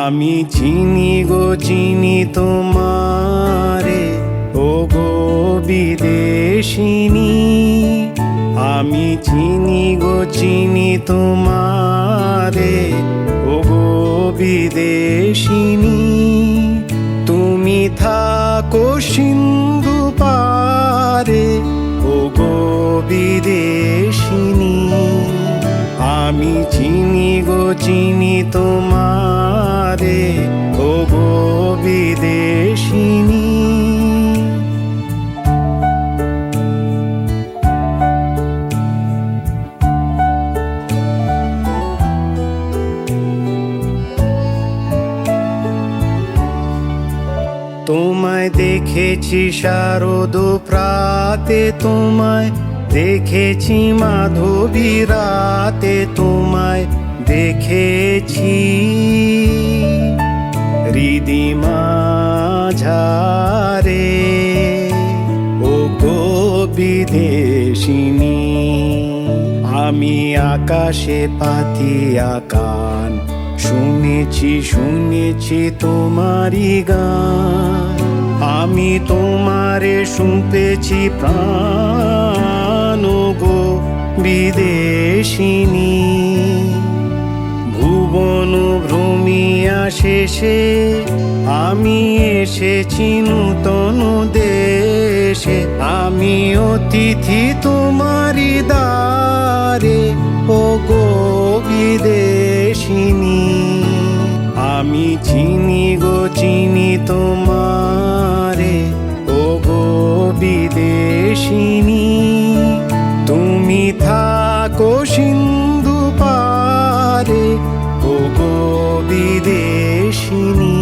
আমি চিনি গো চিনি তোমারে, ও গো বিদেশিনী। আমি চিনি গো চিনি তোমারে, ও গো বিদেশিনী। তুমি থাকো সিন্ধু পারে, ও গো বিদেশিনী। আমি চিনি গো চিনি তোমারে, ও গো বিদেশিনী। তোমায় দেখেছি শারদ প্রাতে, তোমায় দেখেছি মাধবী রাতে, তোমায় দেখেছি হৃদি মাঝারে, ও গো বিদেশিনী। আমি আকাশে পাতিয়া কান, শুনেছি শুনেছি তোমারি গান। আমি তোমারে শুনতেছি প্রাণ, ও গো বিদেশিনী। ভুবন ভ্রমিয়া শেষে আমি এসেছি নূতন দেশে। আমি অতিথি তোমারি দ্বারে, ও গো বিদেশিনী। আমি চিনি গো চিনি তোমারে, ও গো বিদেশিনী। তুমি থাকো সিন্ধু পারে, ও গো বিদেশিনী।